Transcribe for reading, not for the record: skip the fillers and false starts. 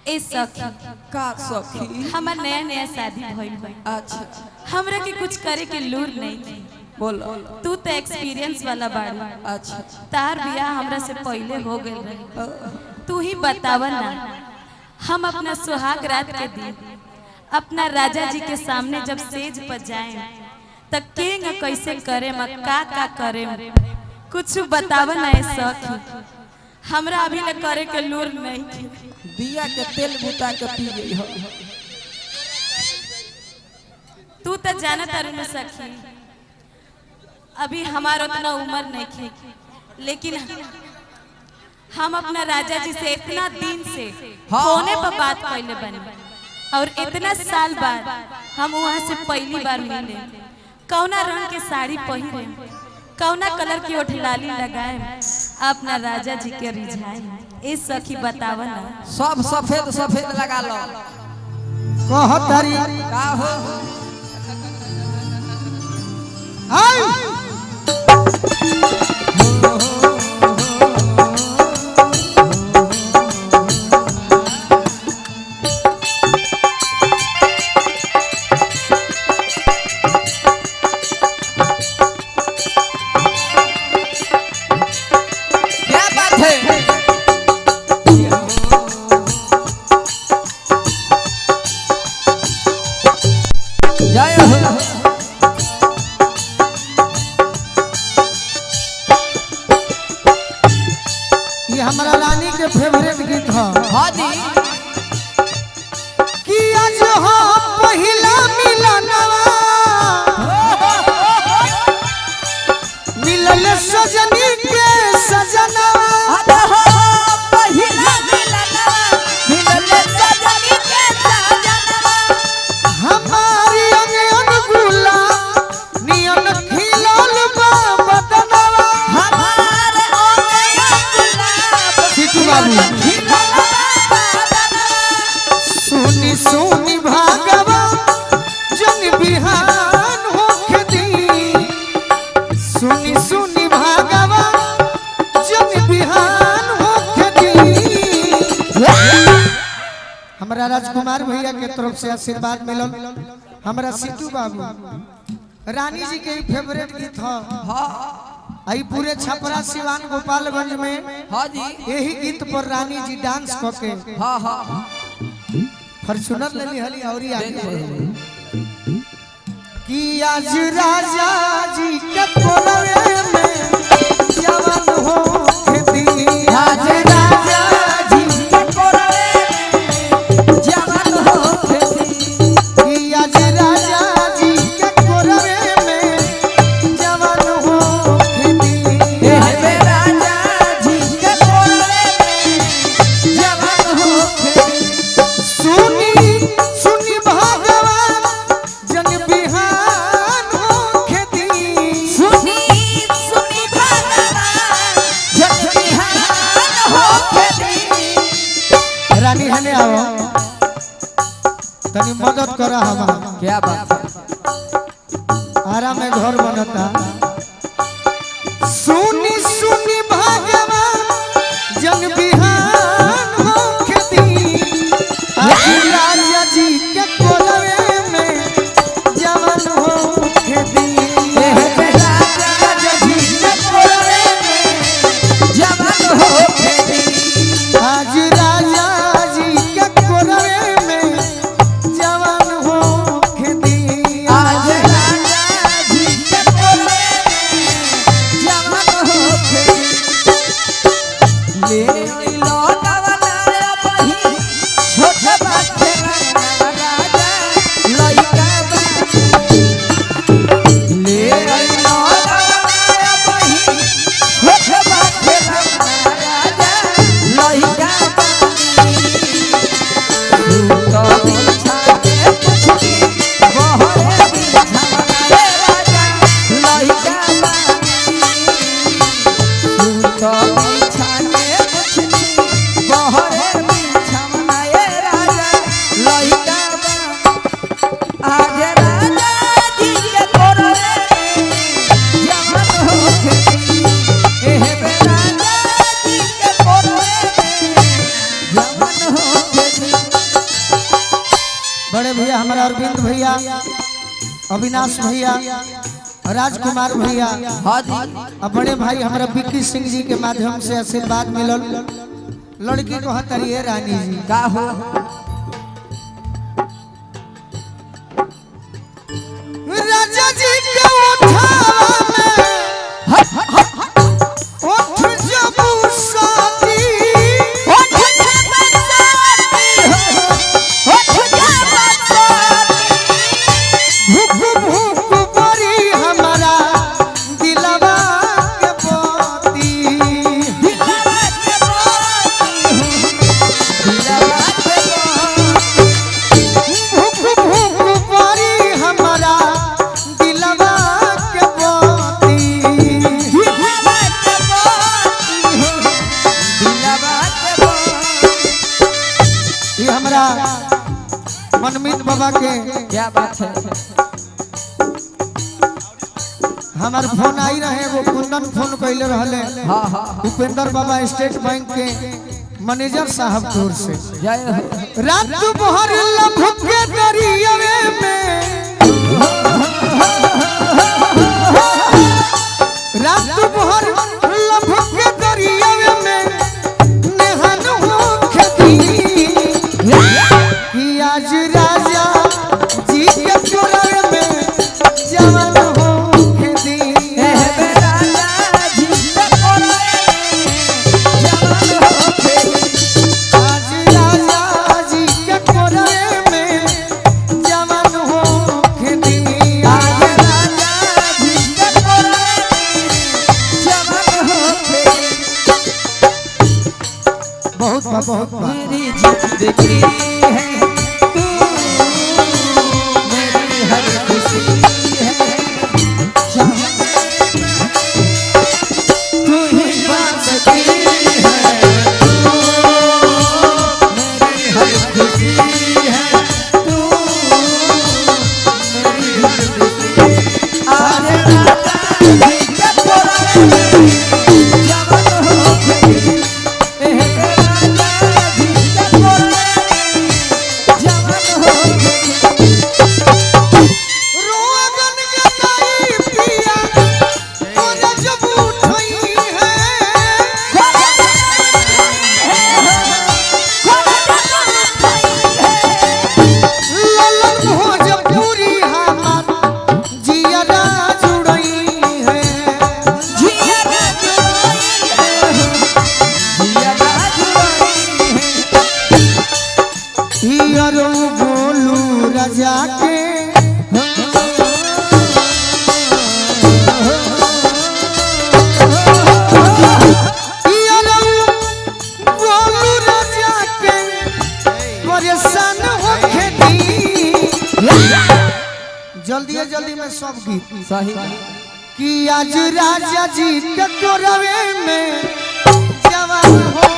ए सखी का सखी हमार नया नया शादी भइल बा। अच्छा हमरा के कुछ करे के लूर नहीं। बोल तू तो एक्सपीरियंस वाला बाड़ी। अच्छा तार बियाह हमरा से पहले हो गइल रहे। तू ही बतावा ना, हम अपना सुहाग रात के दिन अपना राजा जी के सामने जब सेज पर जाए तब केंग कैसे करे का करे कुछ बतावा ना ए सखी। हमरा अभी ले करे के लूर नहीं। दिया के तेल बुता के पी गई हो। तू तो जाना तारू में सखी अभी हमारा उतना उम्र नहीं थी, लेकिन हम अपना राजा जी से इतना दिन से फोने पर बात कैले बने और इतना साल बाद हम वहाँ से पहली बार मिले। कौना रंग के साड़ी पहने, कौना कलर की ओठलाली लगाए, अपना राजा जी के रिझाए। ए सखी बतावा ना। सब सफेद सफेद लगा लो कहतरी का हो। क्या बात है जय हो। ये हमारा रानी के फेवरेट गीत है। हाँ जी कि आज हो पहिला मिलनवा मिलल सजनी के सजनवा हमारी अंग अंग गुला नियन खिलल बा बदनवा। सीटू बाबू सुनी सुनी भागवा जंग बिहान होके दी। सुनी सुनी भागवा जंग बिहान होके दी। हमारा राजकुमार भैया के तरफ से आशीर्वाद मिलल। हमारा सीटू बाबू रानी जी के फेवरेट गीत है। हाँ आई पूरे छपरा सिवान गोपालगंज में हाँ जी यही गीत पर रानी जी डांस करके हाँ हाँ फॉर्च्यूनर ले ली हली और आगे बढ़े। कि आज राजा जी के कोलवे में जवान हो खेती। आज राजा जी के कोलवे में जवान हो खेती। कि आज राजा जी के कोलवे में जवान हो खेती। राजा जी के कोलवे में जवान हो सुनी सुनी भगवान जन बिहान हो खेती। सुनी सुनी भगवान जग बिहान हो खेती। रानी हने आओ तनी मदद करा हमारा। क्या बात है। आराम में घर बनता। सुनी सुनी भगवान जन बिहान हो खेती। आज राजा जी के कोलवे में जवान हो खेती। राजा जी के कोलवे में जवान हो खेती। आज राजा जी के कोलवे में जवान हो खेती। आज राजा जी के कोलवे में जवान हो खेती। बड़े भैया हमारा अरविंद भैया, अविनाश भैया, राजकुमार भैया, हाँ जी और बड़े भाई हमारा विक्की सिंह जी के माध्यम से आशीर्वाद मिलल। लड़की को हतरिए रानी जी का हो राजा जी के उठावा में उठ जब साथी भूख भूख परी हमारा दिलवा के पोती भूख भूख परी हमारा दिलवा के पोती ये हमरा मनमीत बाबा के क्या बात है हमार फोन आई रहे वो कुंदन फोन कैले रहले हाँ हाँ उपेंद्र बाबा स्टेट बैंक के मैनेजर साहब की ओर से जय हो रात भर लभ के दरियावे में रात भर लभ के दरियावे में नेहन हो खेती कि आज राजा जी के पुरवे में जवान हो खेती आज राजा जी के पुरवे में जवान हो खेती बहुत बहुत मेरी जिंदगी है तू मेरी हर खुशी है तू ही बांधती है तू मेरी हर खुशी है तू मेरी हर खुशी आज राजा जी के पुरवे में जवान हो गई रोगन के ताई पिया और जब उठई है ललन भोजपुरी हमार जियरा जुड़ई है हियरो बोलू राजा के हियरो बोलू राजा के परेशान हो खेती जल्दी जल्दी में सब गीत सही कि आज राजा जी के कोरवे में जवान हो